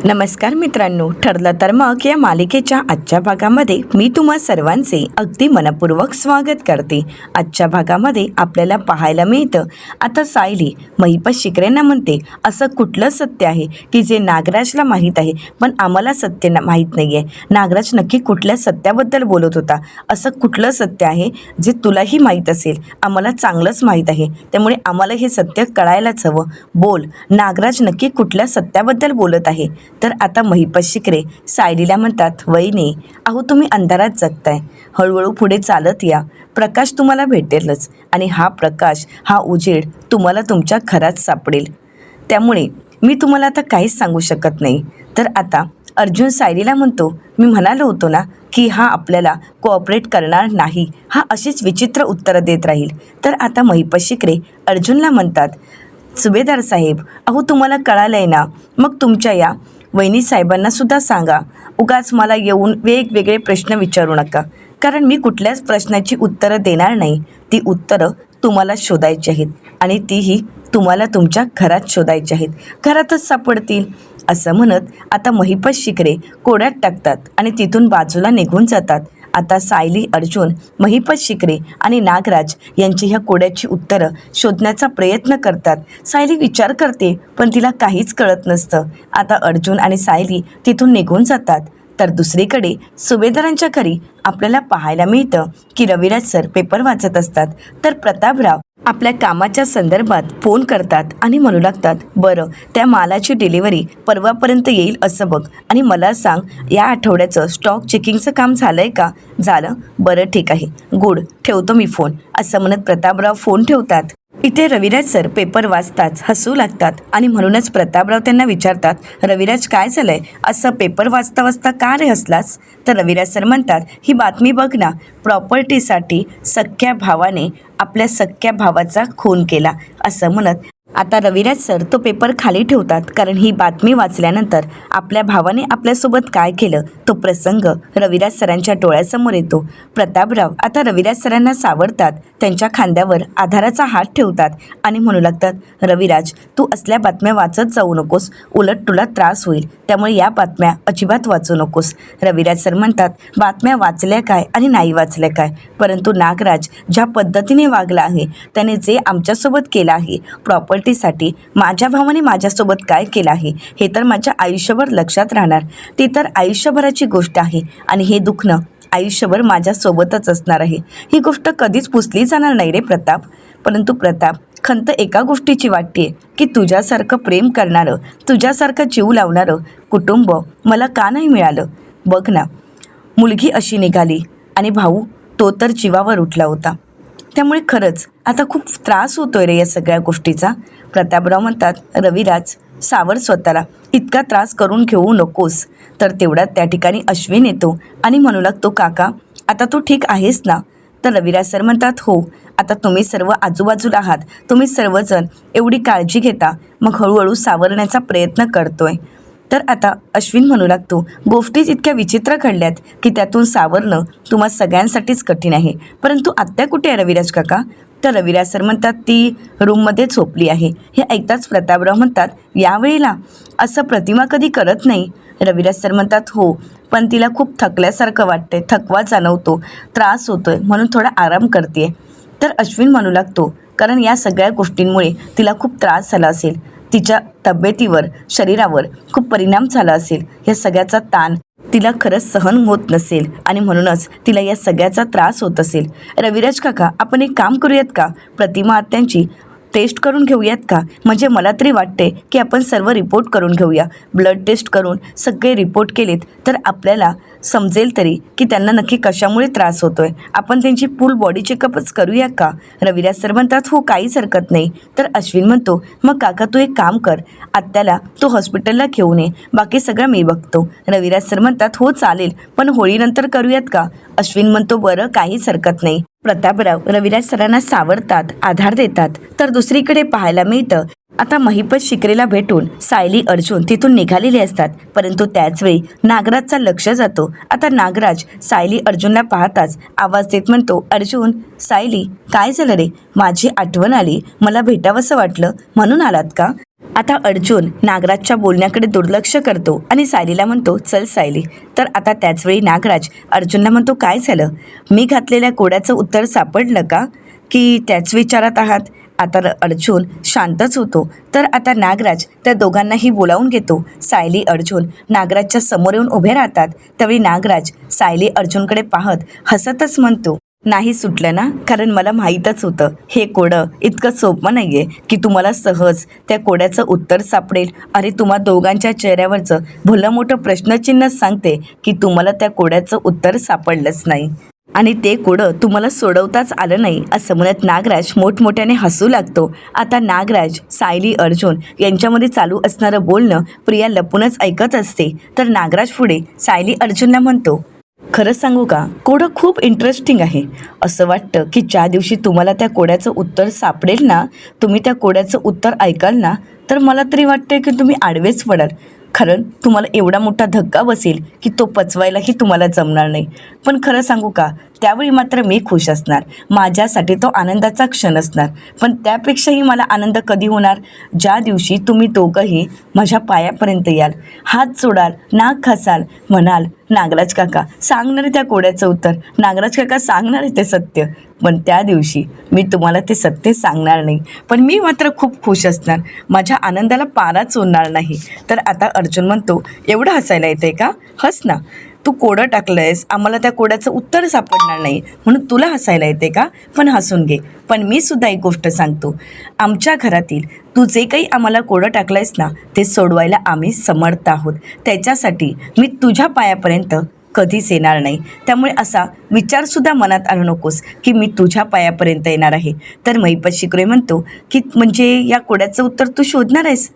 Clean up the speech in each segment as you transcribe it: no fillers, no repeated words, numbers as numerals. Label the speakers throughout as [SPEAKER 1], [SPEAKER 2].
[SPEAKER 1] नमस्कार मित्रांनो, ठरलं तर मग या मालिकेच्या आजच्या भागामध्ये मी तुम्हा सर्वांचे अगदी मनपूर्वक स्वागत करते। आजच्या भागामध्ये आपल्याला पाहायला मिळतं आता सायली महिपत शिकरेंना म्हणते, असं कुठलं सत्य आहे की जे नागराजला माहीत आहे पण आम्हाला सत्य माहीत नाही आहे। नागराज नक्की कुठल्या सत्याबद्दल बोलत होता? असं कुठलं सत्य आहे जे तुलाही माहीत असेल? आम्हाला चांगलंच माहीत आहे, त्यामुळे आम्हाला हे सत्य कळायलाच हवं। बोल, नागराज नक्की कुठल्या सत्याबद्दल बोलत आहे? तर आता महिपत शिकरे सायलीला म्हणतात, वहिनी अहो तुम्ही अंधारात जगताय, हळूहळू पुढे चालत या, प्रकाश तुम्हाला भेटेलच आणि हा प्रकाश, हा उजेड तुम्हाला तुमच्या घरात सापडेल। त्यामुळे मी तुम्हाला आता काहीच सांगू शकत नाही। तर आता अर्जुन सायलीला म्हणतो, मी म्हणालो होतो ना की हा आपल्याला कोऑपरेट करणार नाही, हा अशीच विचित्र उत्तरं देत राहील। तर आता महिपत शिकरे अर्जुनला म्हणतात, सुभेदार साहेब अहो तुम्हाला कळालंय ना, मग तुमच्या या वहिनी साहेबांना सुद्धा सांगा, उगाच मला येऊन वेगवेगळे प्रश्न विचारू नका, कारण मी कुठल्याच प्रश्नाची उत्तरं देणार नाही। ती उत्तरं तुम्हाला शोधायची आहेत आणि तीही तुम्हाला तुमच्या घरात शोधायची आहेत, घरातच सापडतील। असं म्हणत आता महिपत शिकरे कोड्यात टाकतात आणि तिथून बाजूला निघून जातात। आता सायली, अर्जुन, महिपत शिकरे आणि नागराज यांची ह्या कोड्याची उत्तरं शोधण्याचा प्रयत्न करतात। सायली विचार करते पण तिला काहीच कळत नसतं। आता अर्जुन आणि सायली तिथून निघून जातात। तर दुसरीकडे सुभेदारांच्या घरी आपल्याला पाहायला मिळतं की रविराज सर पेपर वाचत असतात। तर प्रतापराव आपल्या कामाच्या संदर्भात फोन करतात आणि म्हणू लागतात, बरं त्या मालाची डिलिव्हरी परवापर्यंत येईल असं बघ आणि मला सांग, या आठवड्याचं स्टॉक चेकिंगचं काम झालं आहे का? झालं? बरं ठीक आहे, गुड, ठेवतो मी फोन, असं म्हणत प्रतापराव फोन ठेवतात। इथे रविराज सर पेपर वाचताच हसू लागतात आणि म्हणूनच प्रतापराव त्यांना विचारतात, रविराज काय झालंय, असं पेपर वाचता वाचता का रे हसलास? तर रविराज सर म्हणतात, ही बातमी बघ ना, प्रॉपर्टीसाठी सख्ख्या भावाने आपल्या सख्ख्या भावाचा खून केला। असं म्हणत आता रविराज सर तो पेपर खाली ठेवतात, कारण ही बातमी वाचल्यानंतर आपल्या भावाने आपल्यासोबत काय केलं तो प्रसंग रविराज सरांच्या डोळ्यासमोर येतो। प्रतापराव आता रविराज सरांना सावरतात, त्यांच्या खांद्यावर आधाराचा हात ठेवतात आणि म्हणू लागतात, रविराज तू असल्या बातम्या वाचत जाऊ नकोस, उलट तुला त्रास होईल, त्यामुळे या बातम्या अजिबात वाचू नकोस। रविराज सर म्हणतात, बातम्या वाचल्या काय आणि नाही वाचल्या काय, परंतु नागराज ज्या पद्धतीने वागला आहे, त्याने जे आमच्यासोबत केलं आहे, प्रॉपर्टीसाठी माझ्या भावाने माझ्यासोबत काय केलं आहे हे तर माझ्या आयुष्यभर लक्षात राहणार। ती तर आयुष्यभराची गोष्ट आहे आणि हे दुखणं आयुष्यभर माझ्यासोबतच असणार आहे। ही गोष्ट कधीच पुसली जाणार नाही रे प्रताप। परंतु प्रताप, खंत एका गोष्टीची वाटते की तुझ्यासारखं प्रेम करणारं, तुझ्यासारखं जीव लावणारं कुटुंब मला का नाही मिळालं? बघ ना, मुलगी अशी निघाली आणि भाऊ तो तर जीवावर उठला होता, त्यामुळे खरंच आता खूप त्रास होतोय रे या सगळ्या गोष्टीचा। प्रतापराव म्हणतात, रविराज सावर स्वतःला, इतका त्रास करून घेऊ नकोस। तर तेवढ्यात त्या ठिकाणी अश्विन येतो आणि म्हणू लागतो, काका आता तू ठीक आहेस ना? तर रविराज सर म्हणतात, हो, आता तुम्ही सर्व आजूबाजूला आहात, तुम्ही सर्वजण एवढी काळजी घेता, मग हळूहळू सावरण्याचा प्रयत्न करतोय। तर आता अश्विन म्हणू लागतो, गोष्टीच इतक्या विचित्र घडल्यात की त्यातून सावरणं तुम्हा सगळ्यांसाठीच कठीण आहे, परंतु आत्या कुठे आहे रविराज काका? तर रविराज सर म्हणतात, ती रूममध्ये झोपली आहे। हे ऐकताच प्रतापराव म्हणतात, यावेळेला असं प्रतिमा कधी करत नाही। रविराज सर म्हणतात, हो, पण तिला खूप थकल्यासारखं वाटतंय, थकवा जाणवतो, त्रास होतोय, म्हणून थोडा आराम करते। तर अश्विन म्हणू लागतो, कारण या सगळ्या गोष्टींमुळे तिला खूप त्रास झाला असेल, तिच्या तब्येतीवर, शरीरावर खूप परिणाम झाला असेल, या सगळ्याचा ताण तिला खरंच सहन होत नसेल आणि म्हणूनच तिला या सगळ्याचा त्रास होत असेल। रविराज काका, आपण एक काम करूयात का, प्रतिमा आत्यांची टेस्ट करून घेऊयात का? म्हणजे मला तरी वाटते की आपण सर्व रिपोर्ट करून घेऊया, ब्लड टेस्ट करून सगळे रिपोर्ट केलेत तर आपल्याला समजेल तरी की त्यांना नक्की कशामुळे त्रास होतोय। आपण त्यांची फुल बॉडी चेकअपच करूया का? रविराज सर म्हणतात, हो, काहीच हरकत नाही। तर अश्विन म्हणतो, मग काका तू एक काम कर, आत्याला तू हॉस्पिटलला घेऊन ये, बाकी सगळं मी बघतो। रविराज सर म्हणतात, हो चालेल, पण होळीनंतर करूयात का? अश्विन म्हणतो, बरं, काहीच हरकत नाही। प्रतापराव रविराज सरांना सावरतात, आधार देतात। तर दुसरीकडे पाहायला मिळतं आता महिपत शिकरेला भेटून सायली, अर्जुन तिथून निघालेले असतात, परंतु त्याचवेळी नागराजचा लक्ष जातो। आता नागराज सायली, अर्जुनला पाहताच आवाज देत म्हणतो, अर्जुन, सायली, काय झालं रे? माझी आठवण आली, मला भेटावंसं वाटलं म्हणून आलात का? आता अर्जुन नागराजच्या बोलण्याकडे दुर्लक्ष करतो आणि सायलीला म्हणतो, चल सायली. तर आता त्याचवेळी नागराज अर्जुनला म्हणतो, काय झालं? मी घातलेल्या कोड्याचं उत्तर सापडलं का, की त्याच विचारात आहात? आता अर्जुन शांतच होतो. तर आता नागराज त्या दोघांनाही बोलावून घेतो. सायली अर्जुन नागराजच्या समोर येऊन उभे राहतात. त्यावेळी नागराज सायली अर्जुनकडे पाहत हसतच म्हणतो, नाही सुटलं ना, कारण मला माहीतच होतं हे कोडं इतकं सोपं नाही आहे की तुम्हाला सहज त्या कोड्याचं उत्तर सापडेल. अरे तुम्हा दोघांच्या चेहऱ्यावरचं भलं मोठं प्रश्नचिन्हच सांगते की तुम्हाला त्या कोड्याचं उत्तर सापडलंच नाही आणि ते कोडं तुम्हाला सोडवताच आलं नाही, असं म्हणत नागराज मोठमोठ्याने हसू लागतो. आता नागराज, सायली अर्जुन यांच्यामध्ये चालू असणारं बोलणं प्रिया लपूनच ऐकत असते. तर नागराज पुढे सायली अर्जुनला म्हणतो, खरं सांगू का, कोडं खूप इंटरेस्टिंग आहे. असं वाटतं की ज्या दिवशी तुम्हाला त्या कोड्याचं उत्तर सापडेल ना, तुम्ही त्या कोड्याचं उत्तर ऐकाल ना, तर मला तरी वाटतं की तुम्ही आडवेच पडाल. कारण तुम्हाला एवढा मोठा धक्का बसेल की तो पचवायलाही तुम्हाला जमणार नाही. पण खरं सांगू का, त्यावेळी मात्र मी खुश असणार. माझ्यासाठी तो आनंदाचा क्षण असणार. पण त्यापेक्षाही मला आनंद कधी होणार, ज्या दिवशी तुम्ही दोघंही माझ्या पायापर्यंत याल, हात जोडाल, नाक घासाल, म्हणाल, नागराज काका सांगणार त्या कोड्याचं उत्तर, नागराज काका सांगणार ते सत्य. पण त्या दिवशी मी तुम्हाला ते सत्य सांगणार नाही, पण मी मात्र खूप खुश असणार. माझ्या आनंदाला पाराच उरणार नाही. तर आता अर्जुन म्हणतो, एवढं हसायला येते का? हस ना. तू कोडं टाकलं आहेस, आम्हाला त्या कोड्याचं उत्तर सापडणार नाही म्हणून तुला हसायला येते का? पण हसून घे. पण मी सुद्धा एक गोष्ट सांगतो, आमच्या घरातील तू जे काही आम्हाला कोडं टाकलं आहेस ना, ते सोडवायला आम्ही समर्थ आहोत. त्याच्यासाठी मी तुझ्या पायापर्यंत कधीच येणार नाही. त्यामुळे असा विचारसुद्धा मनात आणू नकोस की मी तुझ्या पायापर्यंत येणार आहे. तर महिपत शिकरे म्हणतो की म्हणजे या कोड्याचं उत्तर तू शोधणार आहेस?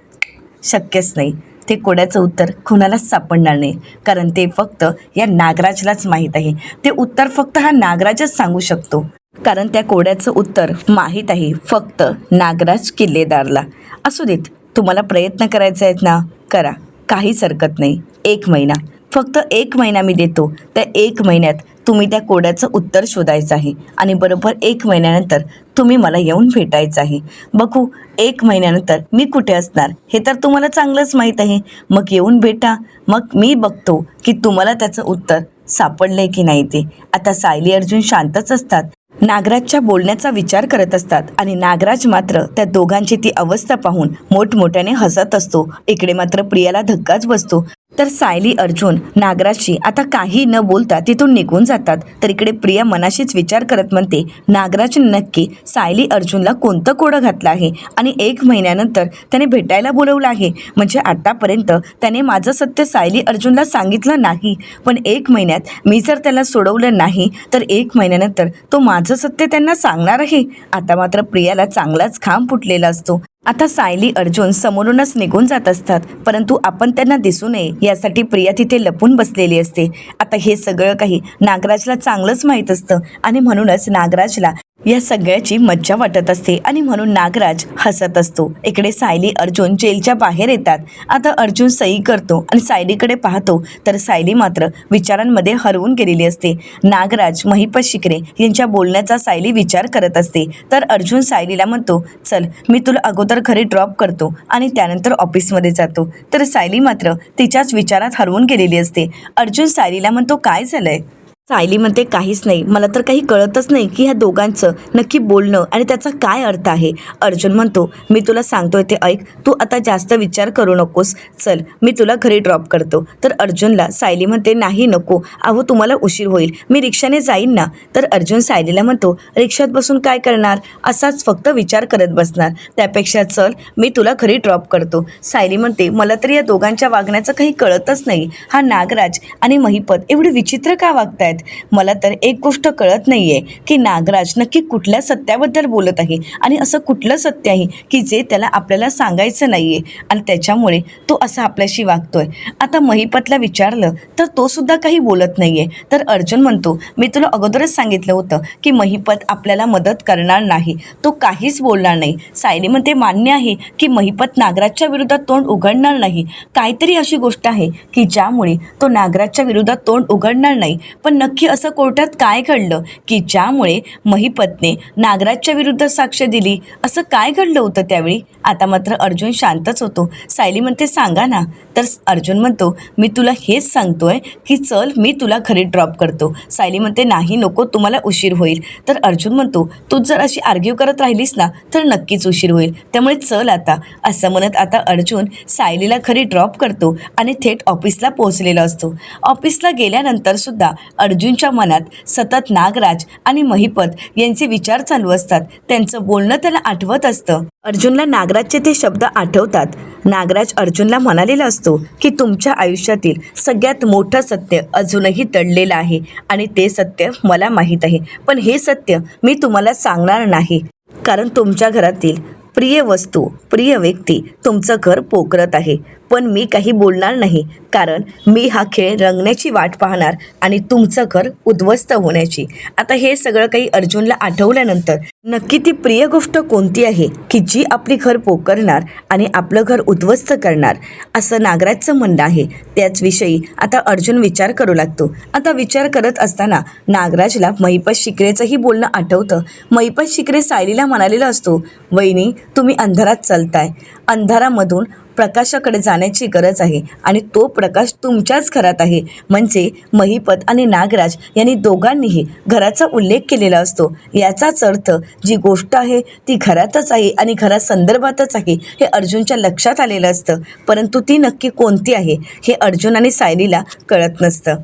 [SPEAKER 1] शक्यच नाही. ते कोड्याचं उत्तर कुणालाच सापडणार नाही, कारण ते फक्त या नागराजलाच माहीत आहे. ते उत्तर फक्त हा नागराजच सांगू शकतो, कारण त्या कोड्याचं उत्तर माहीत आहे फक्त नागराज किल्लेदारला. असू देत, तुम्हाला प्रयत्न करायचे आहेत ना, करा, काहीच हरकत नाही. 1 महिना, फक्त 1 महिना मी देतो. त्या 1 महिन्यात तुम्ही त्या कोड्याचं उत्तर शोधायचं आहे आणि बरोबर 1 महिन्यानंतर तुम्ही मला येऊन भेटायचं आहे. बघू 1 महिन्यानंतर मी कुठे असणार हे तर तुम्हाला चांगलंच माहीत आहे. मग येऊन भेटा, मग मी बघतो की तुम्हाला त्याचं उत्तर सापडलंय की नाही ते. आता सायली अर्जुन शांतच असतात, नागराजच्या बोलण्याचा विचार करत असतात आणि नागराज मात्र त्या दोघांची ती अवस्था पाहून मोठमोठ्याने हसत असतो. इकडे मात्र प्रियाला धक्काच बसतो. तर सायली अर्जुन नागराजशी आता काही न बोलता तिथून निघून जातात. तर इकडे प्रिया मनाशीच विचार करत म्हणते, नागराजने नक्की सायली अर्जुनला कोणतं कोडं घातलं आहे आणि 1 महिन्यानंतर त्याने भेटायला बोलवलं आहे. म्हणजे आतापर्यंत त्याने माझं सत्य सायली अर्जुनला सांगितलं नाही, पण 1 महिन्यात मी जर त्याला सोडवलं नाही तर 1 महिन्यानंतर तो माझं सत्य त्यांना सांगणार आहे. आता मात्र प्रियाला चांगलाच घाम फुटलेला असतो. आता सायली अर्जुन समोरूनच निघून जात असतात, परंतु आपण त्यांना दिसू नये यासाठी प्रिया तिथे लपून बसलेली असते. आता हे सगळं काही नागराजला चांगलंच माहीत असतं आणि म्हणूनच नागराजला या सगळ्याची मज्जा वाटत असते आणि म्हणून नागराज हसत असतो. इकडे सायली अर्जुन जेलच्या बाहेर येतात. आता अर्जुन सही करतो आणि सायलीकडे पाहतो, तर सायली मात्र विचारांमध्ये हरवून गेलेली असते. नागराज, महिपत शिकरे यांच्या बोलण्याचा सायली विचार करत असते. तर अर्जुन सायलीला म्हणतो, चल मी तुला अगोदर घरी ड्रॉप करतो आणि त्यानंतर ऑफिसमध्ये जातो. तर सायली मात्र तिच्याच विचारात हरवून गेलेली असते. अर्जुन सायलीला म्हणतो, काय झालंय? सायली म्हणते, काहीच नाही, मला तर काही कळतच नाही की ह्या दोघांचं नक्की बोलणं आणि त्याचा काय अर्थ आहे. अर्जुन म्हणतो, मी तुला सांगतोय ते ऐक, तू आता जास्त विचार करू नकोस, चल मी तुला घरी ड्रॉप करतो. तर अर्जुनला सायली म्हणते, नाही नको, अहो तुम्हाला उशीर होईल, मी रिक्षाने जाईन ना. तर अर्जुन सायलीला म्हणतो, रिक्षात बसून काय करणार, असाच फक्त विचार करत बसणार, त्यापेक्षा चल मी तुला घरी ड्रॉप करतो. सायली म्हणते, मला तर या दोघांच्या वागण्याचं काही कळतच नाही. हा नागराज आणि महिपत एवढे विचित्र का वागतायत? मला तर एक गोष्ट कळत नाहीये की नागराज नक्की कुठल्या सत्याबद्दल बोलत आहे आणि असं कुठलं सत्य आहे की जे त्याला आपल्याला सांगायचं नाहीये आणि त्याच्यामुळे तो असं आपल्याशी वागतोय. आता महिपतला विचारलं तर तो सुद्धा काही बोलत नाहीये. तर अर्जुन म्हणतो, मी तुला अगोदरच सांगितलं होतं की महिपत आपल्याला मदत करणार नाही, तो काहीच बोलणार नाही. सायली म्हणते, मान्य आहे की महिपत नागराजच्या विरोधात तोंड उघडणार नाही, काहीतरी अशी गोष्ट आहे की ज्यामुळे तो नागराजच्या विरोधात तोंड उघडणार नाही, पण नक्की असं कोर्टात काय घडलं की ज्यामुळे महिपतने नागराजच्या विरुद्ध साक्ष दिली? असं काय घडलं होतं त्यावेळी? आता मात्र अर्जुन शांतच होतो. सायली म्हणते सांगा ना. तर अर्जुन म्हणतो मी तुला हेच सांगतोय की चल मी तुला घरी ड्रॉप करतो. सायली म्हणते नाही नको, तुम्हाला उशीर होईल. तर अर्जुन म्हणतो तू जर अशी आर्ग्यू करत राहिलीस ना तर नक्कीच उशीर होईल, त्यामुळे चल आता. असं म्हणत आता अर्जुन सायलीला घरी ड्रॉप करतो आणि थेट ऑफिसला पोहोचलेला असतो. ऑफिसला गेल्यानंतर सुद्धा अर्जुनच्या मनात सतत नागराज आणि महिपत यांचे विचार चालू असतात. त्यांचं बोलणं त्याला आठवत असतं. अर्जुनला नागराजचे ते शब्द आठवतात. नागराज अर्जुनला म्हणालेला असतो की तुमच्या आयुष्यातील सगळ्यात मोठं सत्य अजूनही दडलेलं आहे आणि ते सत्य मला माहीत आहे, पण हे सत्य मी तुम्हाला सांगणार नाही, कारण तुमच्या घरातील प्रिय वस्तू, प्रिय व्यक्ती तुमचं घर पोखरत आहे. पण मी काही बोलणार नाही, कारण मी हा खेळ रंगण्याची वाट पाहणार आणि तुमचं घर उद्ध्वस्त होण्याची. आता हे सगळं काही अर्जुनला आठवल्यानंतर नक्की ती प्रिय गोष्ट कोणती आहे की जी आपली घर पोखरणार आणि आपलं घर उद्ध्वस्त करणार, असं नागराजचं म्हणणं आहे. त्याचविषयी आता अर्जुन विचार करू लागतो. आता विचार करत असताना नागराजला महिपत शिकरेचंही बोलणं आठवतं. महिपत शिकरे सायलीला म्हणालेला असतो वहिनी तुम्ही अंधारात चालताय, अंधारामधून प्रकाशाकडे जाण्याची गरज आहे आणि तो प्रकाश तुमच्याच घरात आहे. म्हणजे महिपत आणि नागराज यांनी दोघांनीही घराचा उल्लेख केलेला असतो. याचाच अर्थ जी गोष्ट आहे ती घरातच आहे आणि घरासंदर्भातच आहे हे अर्जुनच्या लक्षात आलेलं असतं, परंतु ती नक्की कोणती आहे हे अर्जुन आणि सायलीला कळत नसतं.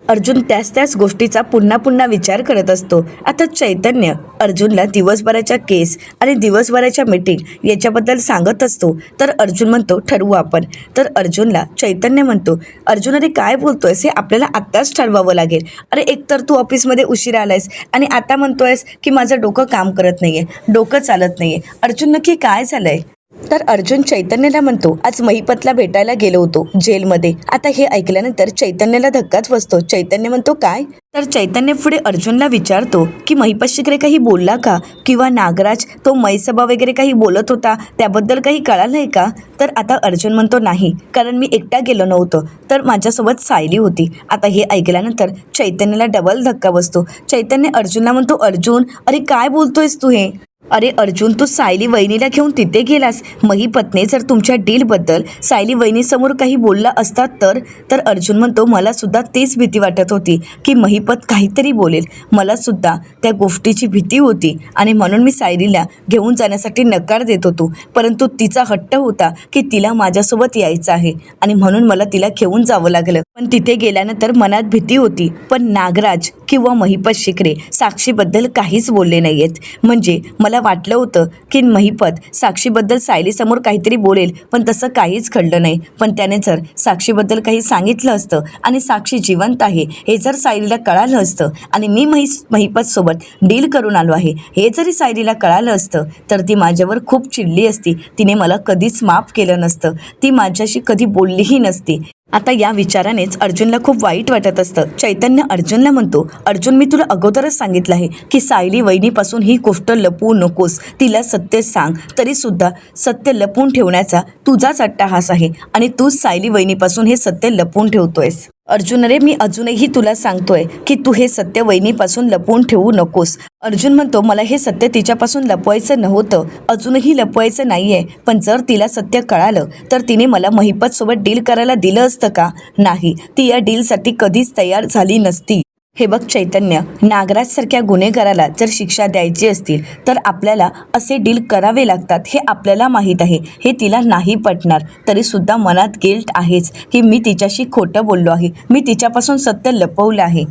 [SPEAKER 1] अर्जुन त्याच गोष्टीचा पुन्हा पुन्हा विचार करत असतो. आता चैतन्य अर्जुनला दिवसभराच्या केस आणि दिवसभराच्या मीटिंग याच्याबद्दल सांगत असतो. तर अर्जुन म्हणतो ठरवू आपण. तर अर्जुनला चैतन्य म्हणतो अर्जुन अरे काय बोलतोयस, हे आपल्याला आत्ताच ठरवावं लागेल. अरे एकतर तू ऑफिसमध्ये उशिरा आलायस आणि आता म्हणतोयस की माझं डोकं काम करत नाही आहे, डोकं चालत नाही आहे. अर्जुन नक्की काय झालं आहे? तर अर्जुन चैतन्याला म्हणतो आज महिपतला भेटायला गेलो होतो जेलमध्ये. आता हे ऐकल्यानंतर चैतन्याला धक्काच बसतो. चैतन्य म्हणतो काय? तर चैतन्य पुढे अर्जुनला विचारतो की महिपत शिकरे काही बोलला का, किंवा नागराज तो मैसभा वगैरे काही बोलत होता त्याबद्दल काही कळालं आहे का? तर आता अर्जुन म्हणतो नाही, कारण मी एकटा गेलो नव्हतो, तर माझ्यासोबत सायली होती. आता हे ऐकल्यानंतर चैतन्याला डबल धक्का बसतो. चैतन्य अर्जुनला म्हणतो अर्जुन अरे काय बोलतोयस तू हे? अरे अर्जुन तू सायली वहिनीला घेऊन तिथे गेलास. महिपतने जर तुमच्या डीलबद्दल सायली वहिनीसमोर काही बोलला असता तर अर्जुन म्हणतो मला सुद्धा तीच भीती वाटत होती की महिपत काहीतरी बोलेल. मला सुद्धा त्या गोष्टीची भीती होती आणि म्हणून मी सायलीला घेऊन जाण्यासाठी नकार देत होतो, परंतु तिचा हट्ट होता की तिला माझ्यासोबत यायचं आहे आणि म्हणून मला तिला घेऊन जावं लागलं. पण तिथे गेल्यानंतर मनात भीती होती. पण नागराज किंवा महिपत शिकरे साक्षीबद्दल काहीच बोलले नाही आहेत. म्हणजे मला वाटलं होतं की महिपत साक्षीबद्दल सायलीसमोर काहीतरी बोलेल, पण तसं काहीच घडलं नाही. पण त्याने जर साक्षीबद्दल काही सांगितलं असतं आणि साक्षी जिवंत आहे हे जर सायलीला कळालं असतं आणि मी महिपतसोबत डील करून आलो आहे हे जरी सायलीला कळालं असतं तर ती माझ्यावर खूप चिडली असती. तिने मला कधीच माफ केलं नसतं, ती माझ्याशी कधी बोललीही नसती. आता या विचारानेच अर्जुनला खूप वाईट वाटत असतं. चैतन्य अर्जुनला म्हणतो अर्जुन मी तुला अगोदरच सांगितलं आहे की सायली वहिनीपासून ही गोष्ट लपवू नकोस, तिला सत्य सांग. तरीसुद्धा सत्य लपवून ठेवण्याचा तुझाच अट्टाहास आहे आणि तूच सायली वहिनीपासून हे सत्य लपवून ठेवतोयस. अर्जुन रे मी अजूनही तुला सांगतोय की तू हे सत्य वहिनीपासून लपवून ठेवू नकोस. अर्जुन म्हणतो मला हे सत्य तिच्यापासून लपवायचं नव्हतं, अजूनही लपवायचं नाहीये, पण जर तिला सत्य कळालं तर तिने मला महिपतसोबत डील करायला दिलं असतं का? नाही, ती या डीलसाठी कधीच तयार झाली नसती. हे बघ चैतन्य, नागराजसारख्या गुन्हेगाराला जर शिक्षा द्यायची असतील तर आपल्याला असे डील करावे लागतात हे आपल्याला माहीत आहे. हे तिला नाही पटणार, तरीसुद्धा मनात गिल्ट आहेच की मी तिच्याशी खोटं बोललो आहे, मी तिच्यापासून सत्य लपवलं आहे.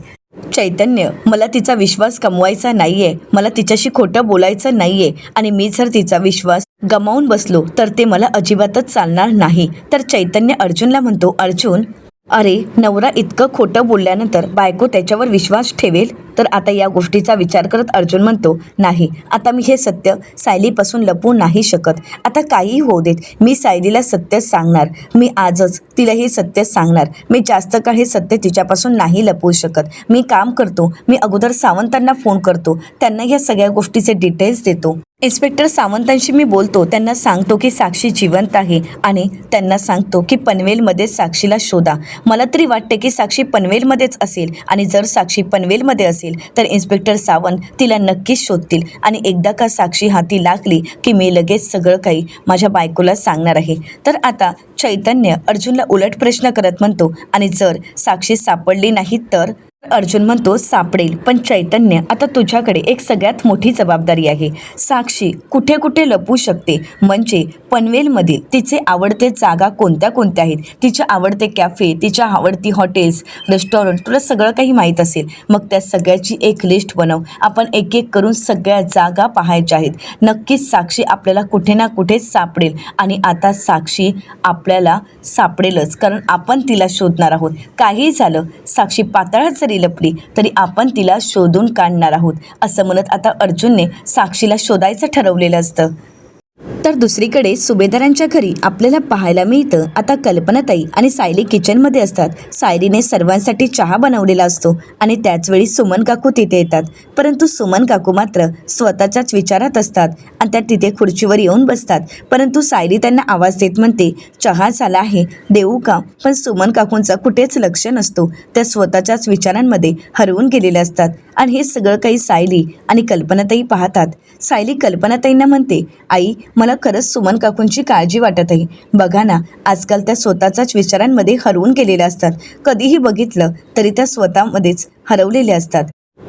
[SPEAKER 1] चैतन्य मला तिचा विश्वास गमवायचा नाहीये, मला तिच्याशी खोटं बोलायचं नाहीये आणि मी जर तिचा विश्वास गमावून बसलो तर ते मला अजिबातच चालणार नाही. तर चैतन्य अर्जुनला म्हणतो अर्जुन अरे नवरा इतकं खोटं बोलल्यानंतर बायको त्याच्यावर विश्वास ठेवेल? तर आता या गोष्टीचा विचार करत अर्जुन म्हणतो, नाही आता मी हे सत्य सायलीपासून लपवू नाही शकत. आता काहीही होऊ देत, मी सायलीला सत्य सांगणार. मी आजच तिला हे सत्य सांगणार. मी जास्त काळ हे सत्य तिच्यापासून नाही लपवू शकत. मी काम करतो, मी अगोदर सावंतांना फोन करतो, त्यांना या सगळ्या गोष्टीचे डिटेल्स देतो. इन्स्पेक्टर सावंतांशी मी बोलतो, त्यांना सांगतो की साक्षी जिवंत आहे आणि त्यांना सांगतो की पनवेलमध्ये साक्षीला शोधा. मला तरी वाटते की साक्षी पनवेलमध्येच असेल आणि जर साक्षी पनवेलमध्ये असेल तर इन्स्पेक्टर सावंत तिला नक्कीच शोधतील आणि एकदा का साक्षी हाती लागली की मी लगेच सगळं काही माझ्या बायकोला सांगणार आहे. तर आता चैतन्य अर्जुनला उलट प्रश्न करत म्हणतो, आणि जर साक्षी सापडली नाही तर? अर्जुन म्हणतो, सापडेल, पण चैतन्य आता तुझ्याकडे एक सगळ्यात मोठी जबाबदारी आहे. साक्षी कुठे कुठे लपू शकते, म्हणजे पनवेलमधील तिचे आवडते जागा कोणत्या कोणत्या आहेत, तिचे आवडते कॅफे, तिच्या आवडती हॉटेल्स, रेस्टॉरंट, तुला सगळं काही माहीत असेल. मग त्या सगळ्याची एक लिस्ट बनव. आपण एक एक करून सगळ्या जागा पाहायच्या आहेत. नक्कीच साक्षी आपल्याला कुठे ना कुठे सापडेल आणि आता साक्षी आपल्याला सापडेलच, कारण आपण तिला शोधणार आहोत. काही झालं, साक्षी पाताळात जरी लपली तरी आपण तिला शोधून काढणार आहोत, असं म्हणत आता अर्जुनने साक्षीला शोधायचं ठरवलेलं असतं. तर दुसरीकडे सुभेदारांच्या घरी आपल्याला पाहायला मिळतं, आता कल्पनाताई आणि सायली किचनमध्ये असतात. सायलीने सर्वांसाठी चहा बनवलेला असतो आणि त्याचवेळी सुमन काकू तिथे येतात. परंतु सुमन काकू मात्र स्वतःच्याच विचारात असतात आणि त्या तिथे खुर्चीवर येऊन बसतात. परंतु सायली त्यांना आवाज देत म्हणते, चहा झाला आहे, देऊ का? पण सुमन काकूंचं कुठेच लक्ष नसतो. त्या स्वतःच्याच विचारांमध्ये हरवून गेलेल्या असतात आणि हे सगळं काही सायली आणि कल्पनाताई पाहतात. सायली कल्पनाताईंना म्हणते, आई मला खरंच सुमन काकूंची काळजी वाटत आहे. बघा ना, आजकाल त्या स्वतःच्याच विचारांमध्ये हरवून गेलेल्या असतात. कधीही बघितलं तरी त्या स्वतःमध्येच हरवलेल्या असतात.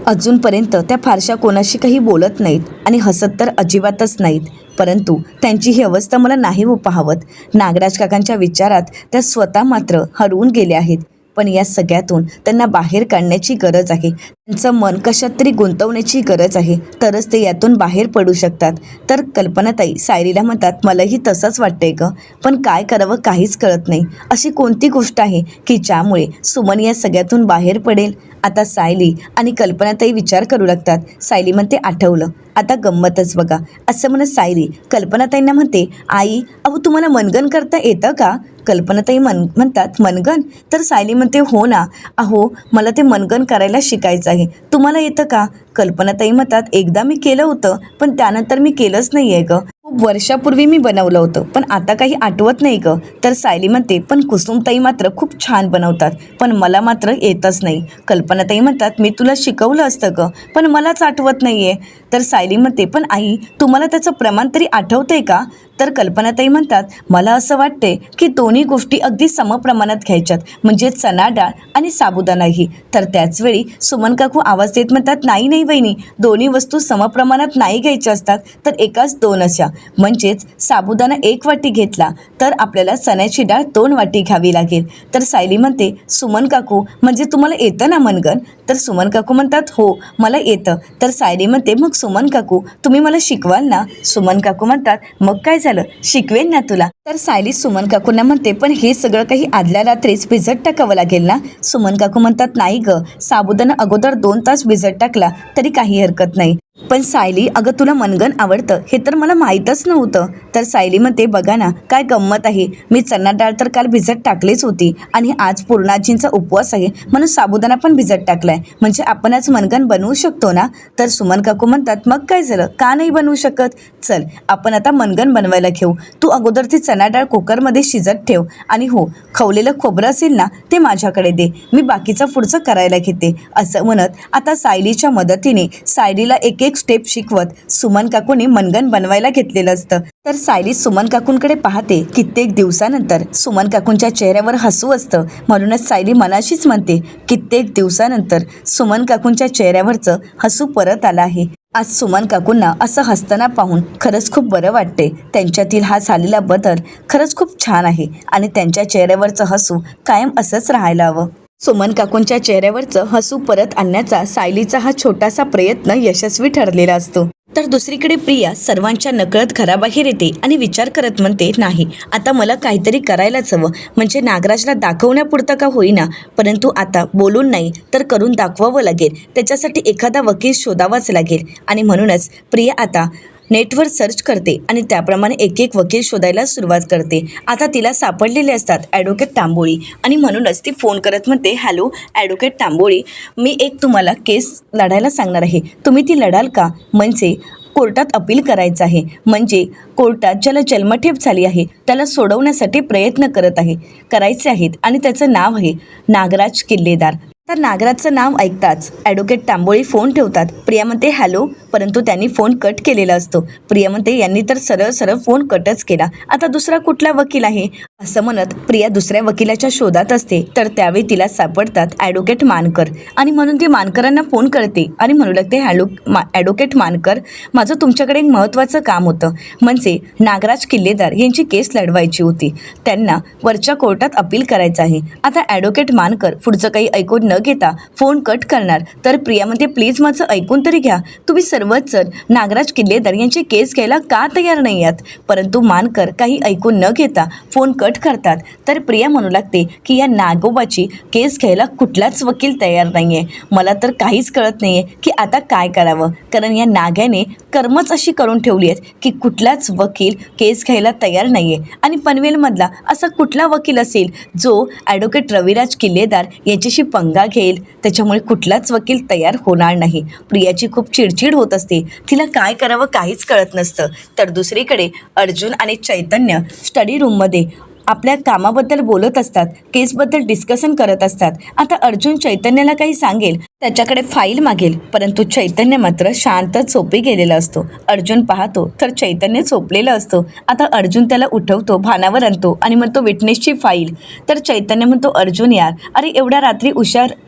[SPEAKER 1] अजूनपर्यंत त्या फारशा कोणाशी काही बोलत नाहीत आणि हसत तर अजिबातच नाहीत. परंतु त्यांची ही अवस्था मला नाही पाहावत. नागराज काकांच्या विचारात त्या स्वतः मात्र हरवून गेल्या आहेत. पण या सगळ्यातून त्यांना बाहेर काढण्याची गरज आहे. त्यांचं मन कशात तरी गुंतवण्याची गरज आहे, तरच ते यातून बाहेर पडू शकतात. तर कल्पनाताई सायलीला म्हणतात, मलाही तसंच वाटतंय ग, पण काय करावं काहीच कळत नाही. अशी कोणती गोष्ट आहे की ज्यामुळे सुमन या सगळ्यातून बाहेर पडेल? आता सायली आणि कल्पनाताई विचार करू लागतात. सायली म्हणते, आठवलं, आता गंमतच बघा, असं म्हणत सायली कल्पनाताईंना म्हणते, आई अहो तुम्हाला मनगण करता येतं का? कल्पनाताई म्हणतात, मनगण? तर सायली म्हणते, हो ना, अहो मला ते मनगण करायला शिकायचं आहे. तुम्हाला येतं का? कल्पनाताई म्हणतात, एकदा मी केलं होतं, पण त्यानंतर मी केलंच नाही आहे ग. खूप वर्षापूर्वी मी बनवलं होतं, पण आता काही आठवत नाही ग. तर सायली म्हणते, पण कुसुमताई मात्र खूप छान बनवतात, पण मला मात्र येतच नाही. कल्पनाताई म्हणतात, मी तुला शिकवलं असतं ग, पण मलाच आठवत नाही आहे. तर सायली म्हणते, पण आई तुम्हाला त्याचं प्रमाण तरी आठवतंय का? तर कल्पनाताई म्हणतात, मला असं वाटते की दोन्ही गोष्टी अगदी समप्रमाणात घ्यायच्यात, म्हणजे चणा डाळ आणि साबुदाणाही. तर त्याचवेळी सुमन काकू आवाज देत म्हणतात, नाही नाही वहिनी, दोन्ही वस्तू समप्रमाणात नाही घ्यायच्या असतात, तर एकाच दोन अशा. म्हणजेच साबुदाणा 1 वाटी घेतला तर आपल्याला चण्याची डाळ 2 वाटी घ्यावी लागेल. तर सायली म्हणते, सुमन काकू म्हणजे तुम्हाला येतं ना मनगण? तर सुमन काकू म्हणतात, हो मला येतं. तर सायली म्हणते, मग सुमन काकू तुम्ही मला शिकवाल ना? सुमन काकू म्हणतात, मग काय झालं, शिकवेन ना तुला. तर सायली सुमन काकूंना म्हणते, पण हे सगळं काही आदल्या रात्रीच भिजत टाकावं लागेल ना? सुमन काकू म्हणतात, नाही ग, साबुदाणा अगोदर 2 तास भिजत टाकला तरी काही हरकत नाही. पण सायली, अगं तुला मनगण आवडतं हे तर मला माहीतच नव्हतं. तर सायली म्हणते, बघा ना काय गंमत आहे, मी चणा डाळ तर काल भिजत टाकलीच होती आणि आज पूर्णाजींचा उपवास आहे म्हणून साबुदाणा पण भिजत टाकलाय, म्हणजे आपण आज मनगण बनवू शकतो ना? तर सुमन काकू म्हणतात, मग काय झालं, का नाही बनवू शकत? चल आपण आता मनगण बनवायला घेऊ. तू अगोदर ती चणा डाळ कुकरमध्ये शिजत ठेव आणि हो, खवलेलं खोबरं असेल ना ते माझ्याकडे दे, मी बाकीचं पुढचं करायला घेते. असं म्हणत आता सायलीच्या मदतीने सायलीला एक एक स्टेप शिकवत सुमन काकूने मनगण बनवायला घेतलेलं असतं. तर सायली सुमन काकूंकडे पाहते. कित्येक दिवसानंतर सुमन काकूंच्या चेहऱ्यावर हसू असतं, म्हणूनच सायली मनाशीच म्हणते, कित्येक दिवसानंतर सुमन काकूंच्या चेहऱ्यावरचं हसू परत आलं आहे. आज सुमन काकूंना असं हसताना पाहून खरंच खूप बरं वाटते. त्यांच्यातील हा झालेला बदल खरंच खूप छान आहे आणि त्यांच्या चेहऱ्यावरचं हसू कायम असंच राहायला हवं. सुमन काकूंच्या चेहऱ्यावरचं हसू परत आणण्याचा सायलीचा हा छोटासा प्रयत्न यशस्वी ठरलेला असतो. तर दुसरीकडे प्रिया सर्वांच्या नकळत घराबाहेर येते आणि विचार करत म्हणते, नाही आता मला काहीतरी करायलाच हवं. म्हणजे नागराजला दाखवण्यापुरतं का होईना, परंतु आता बोलून नाही तर करून दाखवावं लागेल. त्याच्यासाठी एखादा वकील शोधावाच लागेल. आणि म्हणूनच प्रिया आता नेटवर सर्च करते आणि त्याप्रमाणे एक एक वकील शोधायला सुरुवात करते. आता तिला सापडलेले असतात ॲडव्होकेट तांबोळी आणि म्हणूनच ती फोन करत म्हणते, हॅलो ॲडव्होकेट तांबोळी, मी एक तुम्हाला केस लढायला सांगणार आहे. तुम्ही ती लढाल का? म्हणजे कोर्टात अपील करायचं आहे. म्हणजे कोर्टात ज्याला जन्मठेप झाली आहे त्याला सोडवण्यासाठी प्रयत्न करायचे आहेत आणि त्याचं नाव आहे नागराज किल्लेदार. तर नागराजचं नाव ऐकताच ॲडव्होकेट तांबोळी फोन ठेवतात. प्रिया म्हणते हॅलो, परंतु त्यांनी फोन कट केलेला असतो. प्रिया म्हणते यांनी तर सरळ सरळ फोन कटच केला. आता दुसरा कुठला वकील आहे असं म्हणत प्रिया दुसऱ्या वकिलाच्या शोधात असते. तर त्यावेळी तिला सापडतात ॲडव्होकेट मानकर आणि म्हणून ती मानकरांना फोन करते आणि म्हणू लागते, ॲडव्होकेट मानकर, माझं तुमच्याकडे एक महत्त्वाचं काम होतं. म्हणजे नागराज किल्लेदार यांची केस लढवायची होती. त्यांना वरच्या कोर्टात अपील करायचं आहे. आता ॲडव्होकेट मानकर पुढचं काही ऐकून न घेता फोन कट करणार. तर प्रिया म्हणते, प्लीज माझं ऐकून तरी घ्या. तुम्ही सर्वच जण नागराज किल्लेदार यांची केस घ्यायला का तयार नाही आहात? परंतु मानकर काही ऐकून न घेता फोन कट करतात. तर प्रिया म्हणू लागते की या नागोबाची केस घ्यायला कुठलाच वकील तयार नाही आहे. मला तर काहीच कळत नाही आहे की आता काय करावं. कारण या नाग्याने कर्मच अशी करून ठेवली आहेत की कुठलाच वकील केस घ्यायला तयार नाही आहे. आणि पनवेलमधला असा कुठला वकील असेल जो ॲडव्होकेट रविराज किल्लेदार यांच्याशी पंगा घेईल? त्याच्यामुळे कुठलाच वकील तयार होणार नाही. प्रियाची खूप चिडचिड होत असते. तिला काय करावं काहीच कळत नसतं. तर दुसरीकडे अर्जुन आणि चैतन्य स्टडी रूममध्ये आपल्या कामाबद्दल बोलत असतात, केसबद्दल डिस्कशन करत असतात. आता अर्जुन चैतन्याला काही सांगेल, त्याच्याकडे फाईल मागेल, परंतु चैतन्य मात्र शांत झोपी गेलेला असतो. अर्जुन पाहतो तर चैतन्य झोपलेला असतो. आता अर्जुन त्याला उठवतो, भानावर आणतो आणि म्हणतो, विटनेसची फाईल. तर चैतन्य म्हणतो, अर्जुन यार, अरे एवढ्या रात्री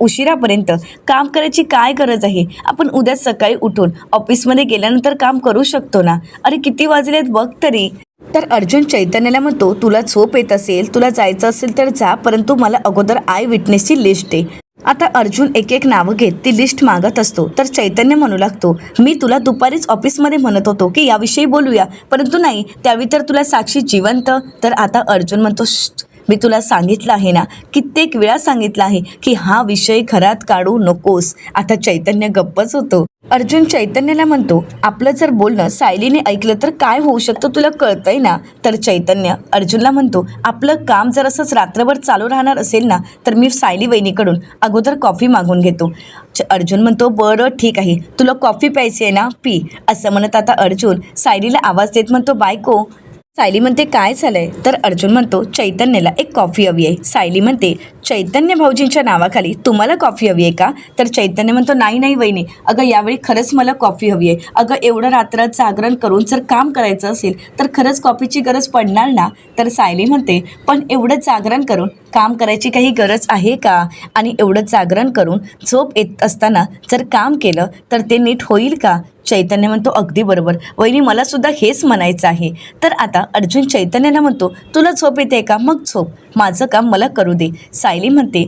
[SPEAKER 1] उशिरापर्यंत काम करायची काय गरज आहे? आपण उद्या सकाळी उठून ऑफिसमध्ये गेल्यानंतर काम करू शकतो ना. अरे किती वाजलेत बघ तरी. तर अर्जुन चैतन्याला म्हणतो, तुला झोप येत असेल, तुला जायचं असेल तर जा, परंतु मला अगोदर आय विटनेसची लिस्ट दे. आता अर्जुन एक एक नावं घेत ती लिस्ट मागत असतो. तर चैतन्य म्हणू लागतो, मी तुला दुपारीच ऑफिसमध्ये म्हणत होतो की याविषयी बोलूया, परंतु नाही, त्यावेळी तर तुला साक्षी जिवंत. तर आता अर्जुन म्हणतो, मी तुला सांगितलं आहे ना, कित्येक वेळा सांगितलं आहे की हा विषय घरात काढू नकोस. आता चैतन्य गप्पच होतो. अर्जुन चैतन्याला म्हणतो, आपलं जर बोलणं सायलीने ऐकलं तर काय होऊ शकतं तुला कळतंय ना. तर चैतन्य अर्जुनला म्हणतो, आपलं काम जर असंच रात्रभर चालू राहणार असेल ना तर मी सायली वहिनीकडून अगोदर कॉफी मागून घेतो. अर्जुन म्हणतो, बरं ठीक आहे, तुला कॉफी प्यायची आहे ना, पी. असं म्हणत आता अर्जुन सायलीला आवाज देत म्हणतो, बायको. सायली म्हणते, काय झालंय? तर अर्जुन म्हणतो, चैतन्याला एक कॉफी हवी आहे. सायली म्हणते, चैतन्य भाऊजींच्या नावाखाली तुम्हाला कॉफी हवी आहे का? तर चैतन्य म्हणतो, नाही नाही वहिनी, अगं यावेळी खरंच मला कॉफी हवी आहे. अगं एवढं रात्र जागरण करून जर काम करायचं असेल तर खरंच कॉफीची गरज पडणार ना. तर सायली म्हणते, पण एवढं जागरण करून काम करायची काही गरज आहे का? आणि एवढं जागरण करून झोप येत असताना जर काम केलं तर ते नीट होईल का? चैतन्य म्हणतो, अगदी बरोबर वहिनी, मला सुद्धा हेच म्हणायचं आहे. तर आता अर्जुन चैतन्याला म्हणतो, तुला झोप येते का? मग झोप, माझं काम मला करू दे. सायली म्हणते,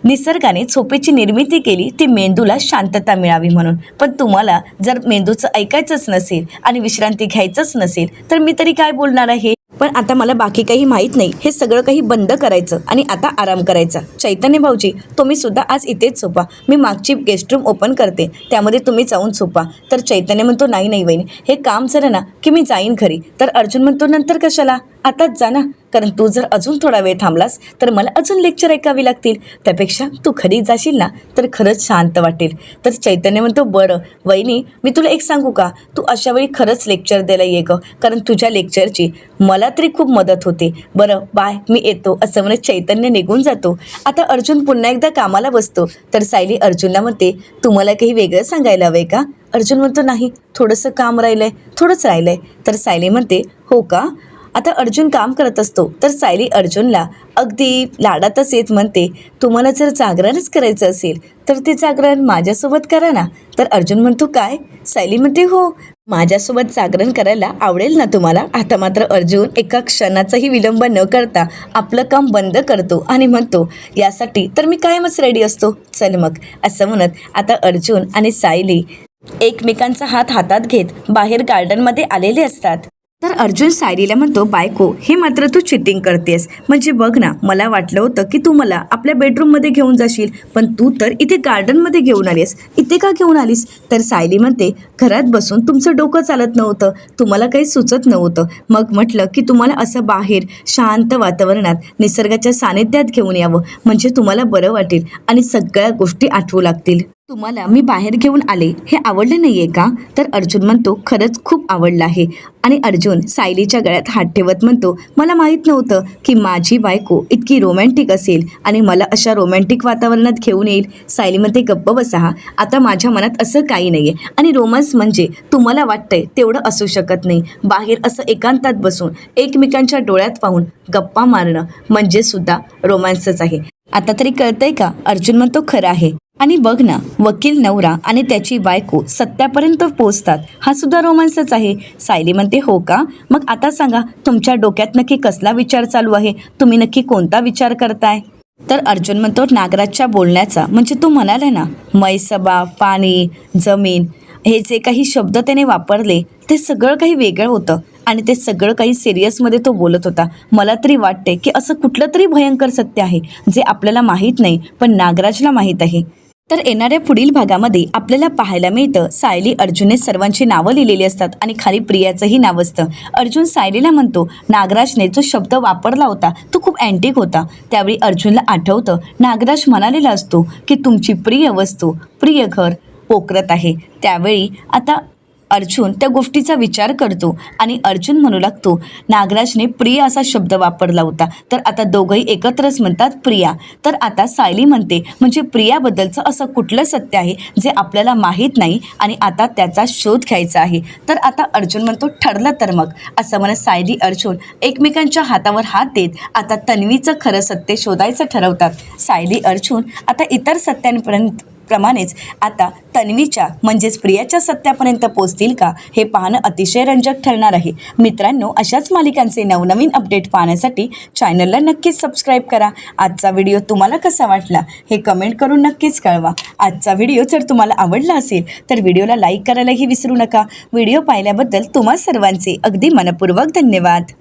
[SPEAKER 1] निसर्गाने झोपेची निर्मिती केली ती मेंदूला शांतता मिळावी म्हणून, पण तुम्हाला जर मेंदूचं ऐकायचंच नसेल आणि विश्रांती घ्यायचंच नसेल तर मी तरी काय बोलणार आहे. पण आता मला बाकी काही माहीत नाही, हे सगळं काही बंद करायचं आणि आता आराम करायचा. चैतन्य भाऊजी, तुम्ही सुद्धा आज इथेच झोपा, मी मागची गेस्ट रूम ओपन करते, त्यामध्ये तुम्ही जाऊन झोपा. तर चैतन्य म्हणतो, नाही नाही वहिनी, हे काम झालं ना की मी जाईन घरी. तर अर्जुन म्हणतो, नंतर कशाला, आताच जा ना, कारण तू जर अजून थोडा वेळ थांबलास तर मला अजून लेक्चर ऐकावी लागतील. त्यापेक्षा तू घरी जाशील ना तर खरंच शांत वाटेल. तर चैतन्य म्हणतो, बरं वहिनी, मी तुला एक सांगू का, तू अशा वेळी खरंच लेक्चर द्यायला ये गं, कारण तुझ्या लेक्चरची मला तरी खूप मदत होते. बरं बाय, मी येतो. असं म्हणत चैतन्य निघून जातो. आता अर्जुन पुन्हा एकदा कामाला बसतो. तर सायली अर्जुनला म्हणते, तुम्हाला काही वेगळं सांगायला हवंय का? अर्जुन म्हणतो, नाही, थोडंसं काम राहिलंय, थोडंच राहिलंय. तर सायली म्हणते, हो का? आता अर्जुन काम करत असतो. तर सायली अर्जुनला अगदी लाडातच येत म्हणते, तुम्हाला जर जागरणच करायचं असेल तर ते जागरण माझ्यासोबत करा ना. तर अर्जुन म्हणतो, काय? सायली म्हणते, हो, माझ्यासोबत जागरण करायला आवडेल ना तुम्हाला? आता मात्र अर्जुन एका क्षणाचाही विलंब न करता आपलं काम बंद करतो आणि म्हणतो, यासाठी तर मी कायमच रेडी असतो, चल मग. असं म्हणत आता अर्जुन आणि सायली एकमेकांचा हात हातात घेत बाहेर गार्डनमध्ये आलेले असतात. तर अर्जुन सायलीला म्हणतो, बायको हे मात्र तू चिटिंग करतेस. म्हणजे बघ ना, मला वाटलं होतं की तू मला आपल्या बेडरूममध्ये घेऊन जाशील, पण तू तर इथे गार्डनमध्ये घेऊन आलीस. इथे का घेऊन आलीस? तर सायली म्हणते, घरात बसून तुमचं डोकं चालत नव्हतं, तुम्हाला काही सुचत नव्हतं. मग म्हटलं की तुम्हाला असं बाहेर शांत वातावरणात निसर्गाच्या सानिध्यात घेऊन यावं, म्हणजे तुम्हाला बरं वाटेल आणि सगळ्या गोष्टी आठवू लागतील. तुम्हाला मी बाहेर घेऊन आले हे आवडलं नाहीये का? तर अर्जुन म्हणतो, खरंच खूप आवडलं आहे. आणि अर्जुन सायलीच्या गळ्यात हात ठेवत म्हणतो, मला माहीत नव्हतं की माझी बायको इतकी रोमॅन्टिक असेल आणि मला अशा रोमॅन्टिक वातावरणात घेऊन येईल. सायली म्हणते, गप्प बसा हा, आता माझ्या मनात असं काही नाहीये आणि रोमॅन्स म्हणजे तुम्हाला वाटतंय तेवढं असू शकत नाही. बाहेर असं एकांतात बसून एकमेकांच्या डोळ्यात पाहून गप्पा मारणं म्हणजे सुद्धा रोमॅन्सच आहे. आता तरी कळतंय का? अर्जुन म्हणतो, खरं आहे. आणि बघ ना, वकील नवरा आणि त्याची बायको सत्यापर्यंत पोहोचतात, हा सुद्धा रोमांसच आहे. सायली म्हणते, हो का? मग आता सांगा, तुमच्या डोक्यात नक्की कसला विचार चालू आहे? तुम्ही नक्की कोणता विचार करताय? तर अर्जुन म्हणतो, नागराजच्या बोलण्याचा, म्हणजे तू म्हणाला ना, मैसबा, पाणी, जमीन, हे जे काही शब्द त्याने वापरले ते सगळं काही वेगळं होतं आणि ते सगळं काही सिरियसमध्ये तो बोलत होता. मला तरी वाटते की असं कुठलं तरी भयंकर सत्य आहे जे आपल्याला माहीत नाही, पण नागराजला माहीत आहे. तर येणाऱ्या पुढील भागामध्ये आपल्याला पाहायला मिळतं, सायली अर्जुनने सर्वांची नावं लिहिलेली असतात आणि खाली प्रियाचंही नाव असतं. अर्जुन सायलीला म्हणतो, नागराजने जो शब्द वापरला होता तो खूप अँटिक होता. त्यावेळी अर्जुनला आठवतं, नागराज म्हणालेला असतो की तुमची प्रिय वस्तू, प्रिय घर पोखरत आहे. त्यावेळी आता अर्जुन त्या गोष्टीचा विचार करतो आणि अर्जुन म्हणू लागतो, नागराजने प्रिय असा शब्द वापरला होता. तर आता दोघंही एकत्रच म्हणतात प्रिया. तर आता सायली म्हणते, म्हणजे प्रियाबद्दलचं असं कुठलं सत्य आहे जे आपल्याला माहीत नाही आणि आता त्याचा शोध घ्यायचा आहे. तर आता अर्जुन म्हणतो, ठरलं तर मग. असं म्हणत सायली अर्जुन एकमेकांच्या हातावर हात देत आता तन्वीचं खरं सत्य शोधायचं ठरवतात. सायली अर्जुन आता इतर सत्यांपर्यंत प्रमाणेच आता तन्वीच्या म्हणजेच प्रियाच्या सत्यापर्यंत पोहोचतील का, हे पाहणं अतिशय रंजक ठरणार आहे. मित्रांनो, अशाच मालिकांचे नवनवीन अपडेट पाहण्यासाठी चॅनलला नक्कीच सबस्क्राईब करा. आजचा व्हिडिओ तुम्हाला कसा वाटला हे कमेंट करून नक्कीच कळवा. आजचा व्हिडिओ जर तुम्हाला आवडला असेल तर व्हिडिओला लाईक करायलाही विसरू नका. व्हिडिओ पाहिल्याबद्दल तुम्हा सर्वांचे अगदी मनपूर्वक धन्यवाद.